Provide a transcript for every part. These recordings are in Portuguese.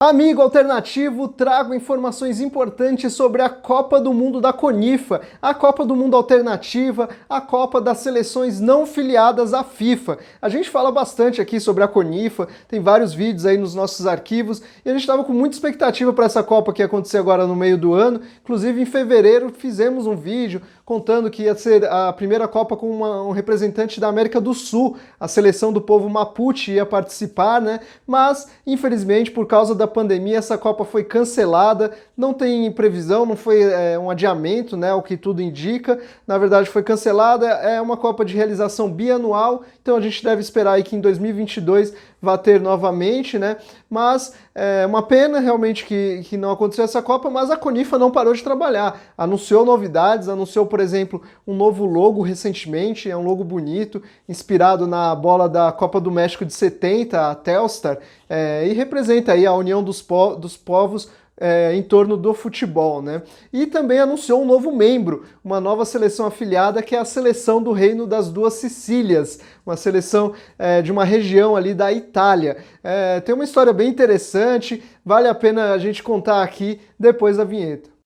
Amigo alternativo, trago informações importantes sobre a Copa do Mundo da CONIFA, a Copa do Mundo Alternativa, a Copa das seleções não filiadas à FIFA. A gente fala bastante aqui sobre a CONIFA, tem vários vídeos aí nos nossos arquivos, e a gente estava com muita expectativa para essa Copa que ia acontecer agora no meio do ano. Inclusive, em fevereiro, fizemos um vídeo contando que ia ser a primeira Copa com um representante da América do Sul, a seleção do povo Mapuche ia participar, né? Mas, infelizmente, por causa da pandemia, essa Copa foi cancelada, não tem previsão, não foi um adiamento, né, o que tudo indica, na verdade foi cancelada, é uma Copa de realização bianual, então a gente deve esperar aí que em 2022 vá ter novamente, né, mas é uma pena realmente que não aconteceu essa Copa, mas a CONIFA não parou de trabalhar, anunciou novidades, anunciou, por exemplo, um novo logo recentemente, é um logo bonito, inspirado na bola da Copa do México de 70, a Telstar, e representa aí a união dos povos em torno do futebol, né? E também anunciou um novo membro, uma nova seleção afiliada, que é a seleção do Reino das Duas Sicílias, uma seleção de uma região ali da Itália. Tem uma história bem interessante, vale a pena a gente contar aqui depois da vinheta.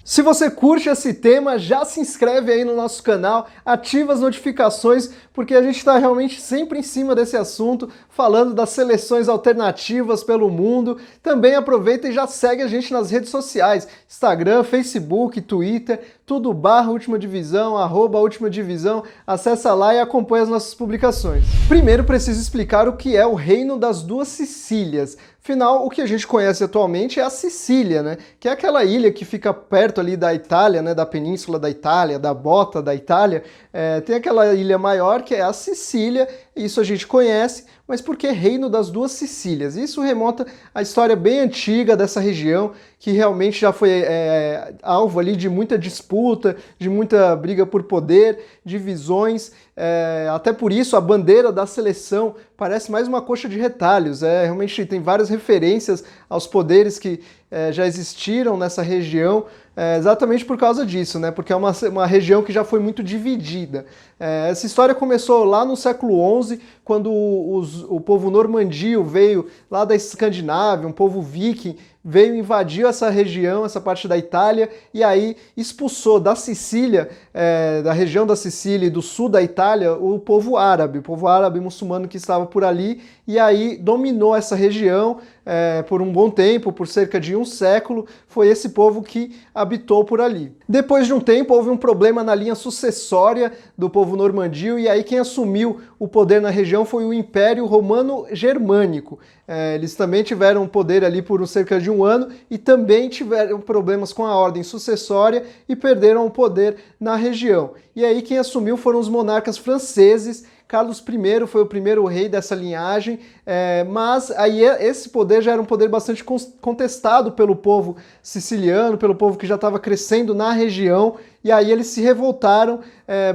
Se você curte esse tema, já se inscreve aí no nosso canal, ativa as notificações, porque a gente está realmente sempre em cima desse assunto, falando das seleções alternativas pelo mundo. Também aproveita e já segue a gente nas redes sociais, Instagram, Facebook, Twitter, tudo @Última Divisão, @Última Divisão, acessa lá e acompanha as nossas publicações. Primeiro preciso explicar o que é o Reino das Duas Sicílias. Afinal, o que a gente conhece atualmente é a Sicília, né? Que é aquela ilha que fica perto ali da Itália, né? Da península da Itália, da bota da Itália. Tem aquela ilha maior que é a Sicília, isso a gente conhece, mas por que Reino das Duas Sicílias? Isso remonta à história bem antiga dessa região, que realmente já foi alvo ali de muita disputa, de muita briga por poder, divisões, até por isso a bandeira da seleção parece mais uma coxa de retalhos, realmente tem várias referências aos poderes que já existiram nessa região, exatamente por causa disso, né? Porque é uma região que já foi muito dividida. Essa história começou lá no século XI, quando o povo normandio veio lá da Escandinávia, um povo viking, veio invadir essa região, essa parte da Itália, e aí expulsou da Sicília, da região da Sicília e do sul da Itália, o povo árabe muçulmano que estava por ali, e aí dominou essa região por um bom tempo, por cerca de um século, foi esse povo que habitou por ali. Depois de um tempo, houve um problema na linha sucessória do povo normandio, e aí quem assumiu o poder na região foi o Império Romano-Germânico. Eles também tiveram poder ali por cerca de um ano e também tiveram problemas com a ordem sucessória e perderam o poder na região. E aí quem assumiu foram os monarcas franceses. Carlos I foi o primeiro rei dessa linhagem, mas aí esse poder já era um poder bastante contestado pelo povo siciliano, pelo povo que já estava crescendo na região, e aí eles se revoltaram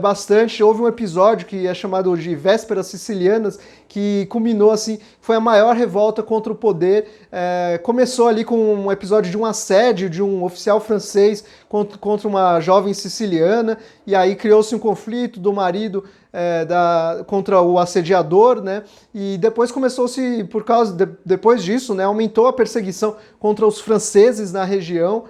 bastante. Houve um episódio que é chamado de Vésperas Sicilianas, que culminou assim, foi a maior revolta contra o poder. Começou ali com um episódio de um assédio de um oficial francês contra uma jovem siciliana, e aí criou-se um conflito do marido contra o assediador, né? E depois começou-se, depois disso, né, aumentou a perseguição contra os franceses na região,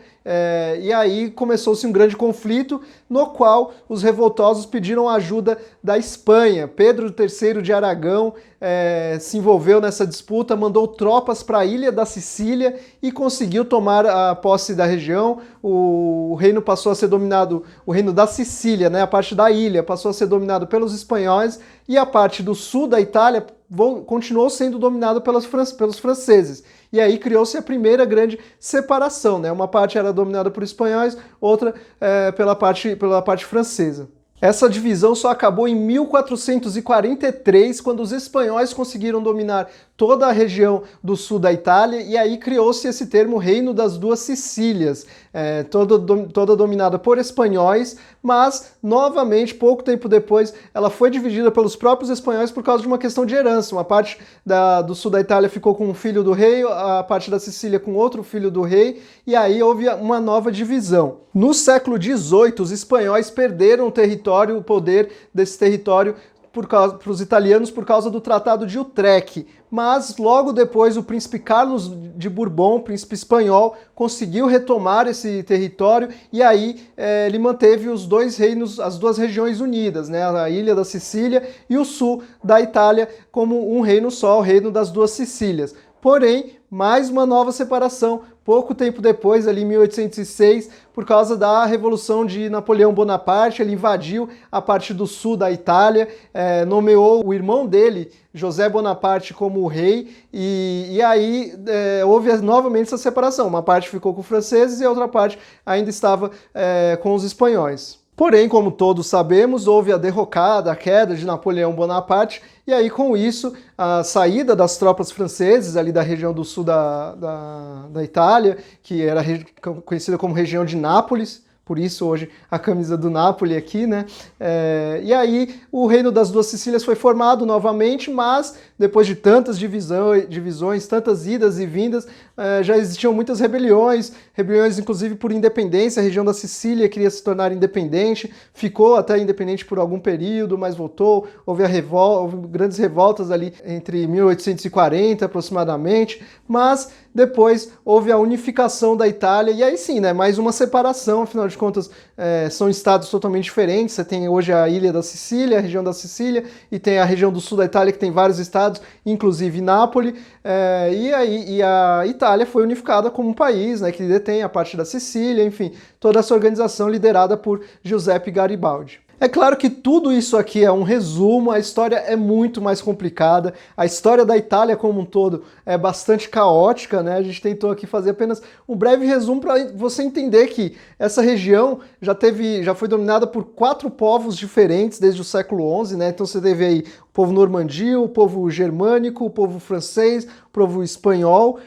e aí começou-se um grande conflito no qual os revoltosos pediram ajuda da Espanha. Pedro III de Aragão se envolveu nessa disputa, mandou tropas para a ilha da Sicília e conseguiu tomar a posse da região. O reino passou a ser dominado, o reino da Sicília, né, a parte da ilha, passou a ser dominado pelos espanhóis, e a parte do sul da Itália continuou sendo dominado pelos franceses. E aí criou-se a primeira grande separação, né? Uma parte era dominada por espanhóis, outra pela parte francesa. Essa divisão só acabou em 1443, quando os espanhóis conseguiram dominar toda a região do sul da Itália, e aí criou-se esse termo Reino das Duas Sicílias. toda dominada por espanhóis, mas, novamente, pouco tempo depois, ela foi dividida pelos próprios espanhóis por causa de uma questão de herança. Uma parte do sul da Itália ficou com um filho do rei, a parte da Sicília com outro filho do rei, e aí houve uma nova divisão. No século XVIII, os espanhóis perderam o poder desse território para os italianos por causa do Tratado de Utrecht, mas logo depois o príncipe Carlos de Bourbon, príncipe espanhol, conseguiu retomar esse território e aí ele manteve os dois reinos, as duas regiões unidas, né, a ilha da Sicília e o sul da Itália como um reino só, o reino das duas Sicílias. Porém, mais uma nova separação, pouco tempo depois, ali em 1806, por causa da Revolução de Napoleão Bonaparte. Ele invadiu a parte do sul da Itália, nomeou o irmão dele, José Bonaparte, como rei, e aí houve novamente essa separação. Uma parte ficou com os franceses e a outra parte ainda estava com os espanhóis. Porém, como todos sabemos, houve a derrocada, a queda de Napoleão Bonaparte, e aí com isso a saída das tropas francesas ali da região do sul da Itália, que era conhecida como região de Nápoles, por isso hoje a camisa do Napoli aqui, né? E aí o Reino das Duas Sicílias foi formado novamente, mas depois de tantas divisões, tantas idas e vindas, já existiam muitas rebeliões inclusive por independência. A região da Sicília queria se tornar independente, ficou até independente por algum período, mas voltou. Houve grandes revoltas ali entre 1840 aproximadamente, mas depois houve a unificação da Itália, e aí sim, né, mais uma separação, afinal de contas são estados totalmente diferentes. Você tem hoje a ilha da Sicília, a região da Sicília, e tem a região do sul da Itália que tem vários estados, inclusive Nápoles, e a Itália foi unificada como um país, né, que detém a parte da Sicília, enfim, toda essa organização liderada por Giuseppe Garibaldi. É claro que tudo isso aqui é um resumo, a história é muito mais complicada, a história da Itália como um todo é bastante caótica, né? A gente tentou aqui fazer apenas um breve resumo para você entender que essa região já foi dominada por 4 povos diferentes desde o século XI, né? Então você teve aí o povo normandio, o povo germânico, o povo francês, o povo espanhol,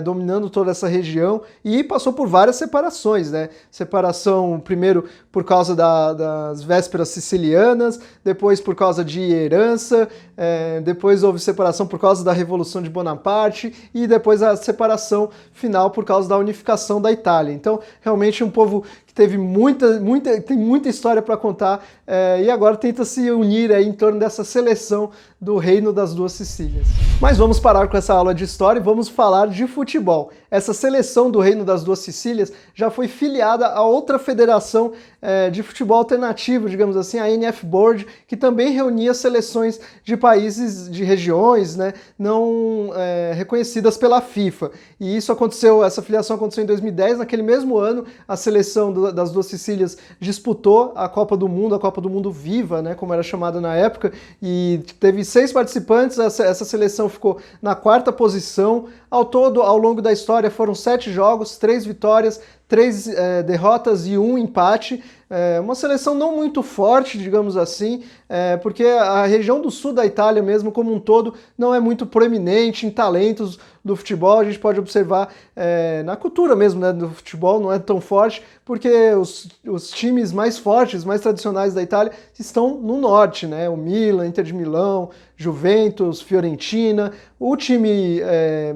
dominando toda essa região, e passou por várias separações, né? Separação primeiro por causa das vésperas sicilianas, depois por causa de herança, depois houve separação por causa da Revolução de Bonaparte, e depois a separação final por causa da unificação da Itália. Então, realmente um povo que teve tem muita história para contar, e agora tenta se unir aí em torno dessa seleção do Reino das Duas Sicílias. Mas vamos parar com essa aula de história e vamos falar de futebol. Essa seleção do Reino das Duas Sicílias já foi filiada a outra federação de futebol alternativo, digamos assim, a NF Board, que também reunia seleções de países, de regiões, né, não reconhecidas pela FIFA. E essa filiação aconteceu em 2010, naquele mesmo ano a seleção das Duas Sicílias disputou a Copa do Mundo Viva, né, como era chamada na época, e teve 6 participantes. Essa seleção ficou na 4ª posição. Ao todo, ao longo da história, foram 7 jogos, 3 vitórias, 3 derrotas e 1 empate. Uma seleção não muito forte, digamos assim, porque a região do sul da Itália mesmo, como um todo, não é muito proeminente em talentos do futebol. A gente pode observar na cultura mesmo, né, do futebol, não é tão forte, porque os times mais fortes, mais tradicionais da Itália estão no norte, né? O Milan, Inter de Milão, Juventus, Fiorentina. O time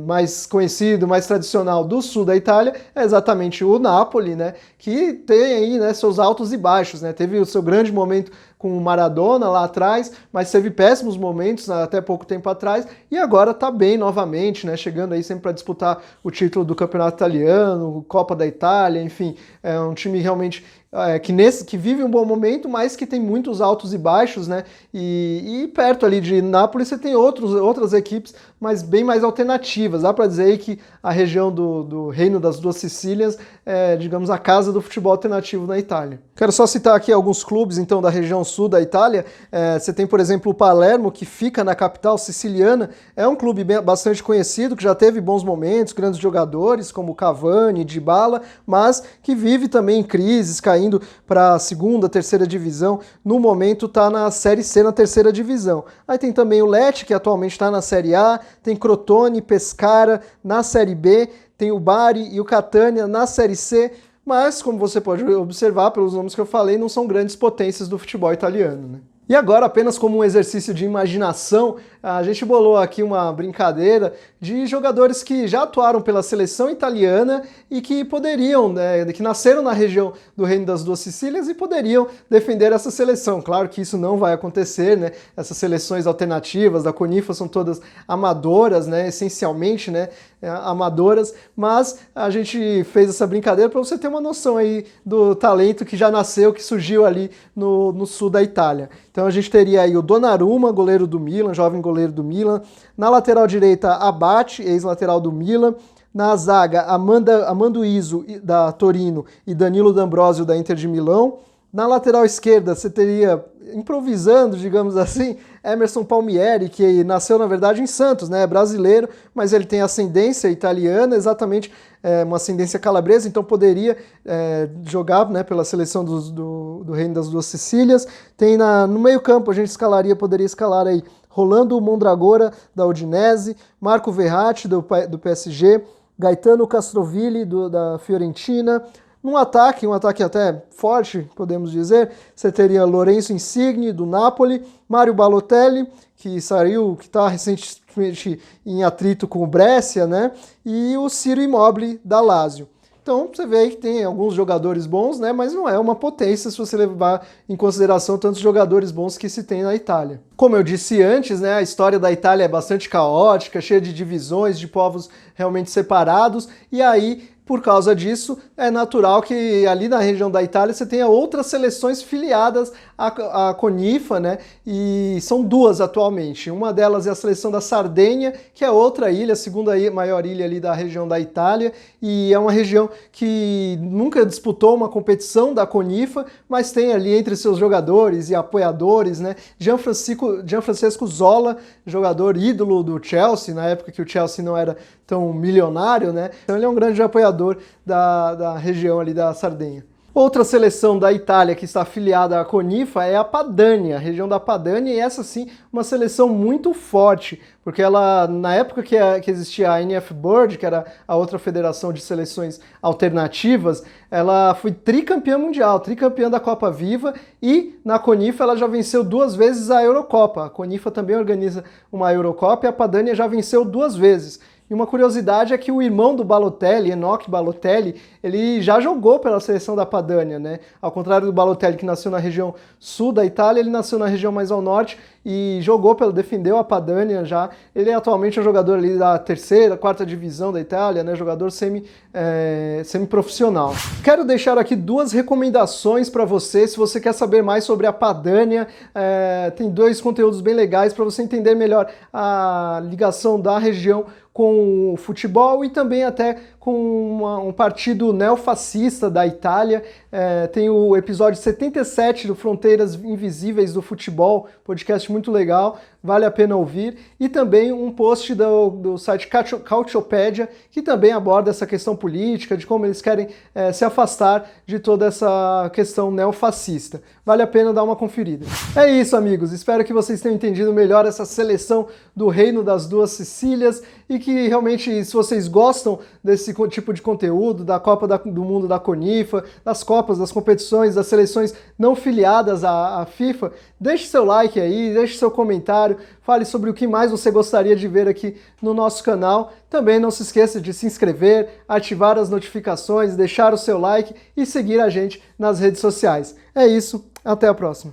mais conhecido, mais tradicional do sul da Itália é exatamente o Napoli, né, que tem aí, né, seus altos e baixos, né? Teve o seu grande momento com o Maradona lá atrás, mas teve péssimos momentos até pouco tempo atrás, e agora está bem novamente, né? Chegando aí sempre para disputar o título do Campeonato Italiano, Copa da Itália, enfim, é um time realmente que vive um bom momento, mas que tem muitos altos e baixos, né? E perto ali de Nápoles você tem outras equipes, mas bem mais alternativas. Dá para dizer aí que a região do Reino das Duas Sicílias é, digamos, a casa do futebol alternativo na Itália. Quero só citar aqui alguns clubes, então, da região sul da Itália. Você tem, por exemplo, o Palermo, que fica na capital siciliana. É um clube bastante conhecido, que já teve bons momentos, grandes jogadores, como Cavani, Dybala, mas que vive também em crises, caindo para a 2ª, 3ª divisão. No momento está na Série C, na 3ª divisão. Aí tem também o Lecce, que atualmente está na Série A, tem Crotone, Pescara na Série B, tem o Bari e o Catania na Série C, mas como você pode observar pelos nomes que eu falei, não são grandes potências do futebol italiano, né? E agora, apenas como um exercício de imaginação, a gente bolou aqui uma brincadeira de jogadores que já atuaram pela seleção italiana e que poderiam, né, que nasceram na região do Reino das Duas Sicílias e poderiam defender essa seleção. Claro que isso não vai acontecer, né? Essas seleções alternativas da CONIFA são todas amadoras, né? Essencialmente, né? Amadoras, mas a gente fez essa brincadeira para você ter uma noção aí do talento que já nasceu, que surgiu ali no sul da Itália. Então a gente teria aí o Donnarumma, goleiro do Milan, jovem goleiro do Milan. Na lateral direita, Abate, ex-lateral do Milan. Na zaga, Amando Izzo, da Torino, e Danilo D'Ambrosio, da Inter de Milão. Na lateral esquerda, você teria, improvisando, digamos assim, Emerson Palmieri, que nasceu, na verdade, em Santos, né? É brasileiro, mas ele tem ascendência italiana, exatamente uma ascendência calabresa, então poderia jogar, né, pela seleção do Reino das Duas Sicílias. Tem no meio-campo, a gente poderia escalar aí Rolando Mondragora, da Udinese, Marco Verratti, do PSG, Gaetano Castrovilli, da Fiorentina. Um ataque até forte, podemos dizer, você teria Lorenzo Insigne, do Napoli, Mario Balotelli, que está recentemente em atrito com o Brescia, né? E o Ciro Immobile, da Lazio. Então você vê aí que tem alguns jogadores bons, né? Mas não é uma potência se você levar em consideração tantos jogadores bons que se tem na Itália. Como eu disse antes, né, a história da Itália é bastante caótica, cheia de divisões, de povos realmente separados, e aí, por causa disso, é natural que ali na região da Itália você tenha outras seleções filiadas à CONIFA, né? E são duas atualmente. Uma delas é a seleção da Sardenha, que é outra ilha, a segunda maior ilha ali da região da Itália, e é uma região que nunca disputou uma competição da CONIFA, mas tem ali entre seus jogadores e apoiadores, né, Gianfrancesco Zola, jogador ídolo do Chelsea, na época que o Chelsea não era tão milionário, né? Então ele é um grande apoiador da região ali da Sardenha. Outra seleção da Itália que está afiliada à CONIFA é a Padania, a região da Padania, e essa sim, uma seleção muito forte, porque ela, na época que existia a NF Bird, que era a outra federação de seleções alternativas, ela foi tricampeã mundial, tricampeã da Copa Viva, e na CONIFA ela já venceu 2 vezes a Eurocopa. A CONIFA também organiza uma Eurocopa e a Padania já venceu 2 vezes. E uma curiosidade é que o irmão do Balotelli, Enoch Balotelli, ele já jogou pela seleção da Padania, né? Ao contrário do Balotelli, que nasceu na região sul da Itália, ele nasceu na região mais ao norte e defendeu a Padania já. Ele é atualmente um jogador ali da 3ª, 4ª divisão da Itália, né? Jogador semi-profissional. Quero deixar aqui 2 recomendações para você, se você quer saber mais sobre a Padania. Tem 2 conteúdos bem legais para você entender melhor a ligação da região com o futebol e também até com um partido neofascista da Itália. Tem o episódio 77 do Fronteiras Invisíveis do Futebol, podcast muito legal, vale a pena ouvir. E também um post do site Calciopédia, que também aborda essa questão política, de como eles querem se afastar de toda essa questão neofascista. Vale a pena dar uma conferida. É isso, amigos. Espero que vocês tenham entendido melhor essa seleção do Reino das Duas Sicílias e que realmente, se vocês gostam desse tipo de conteúdo, da Copa do Mundo da CONIFA, das Copas, das competições, das seleções não filiadas à FIFA, deixe seu like aí, deixe seu comentário, fale sobre o que mais você gostaria de ver aqui no nosso canal. Também não se esqueça de se inscrever, ativar as notificações, deixar o seu like e seguir a gente nas redes sociais. É isso, até a próxima.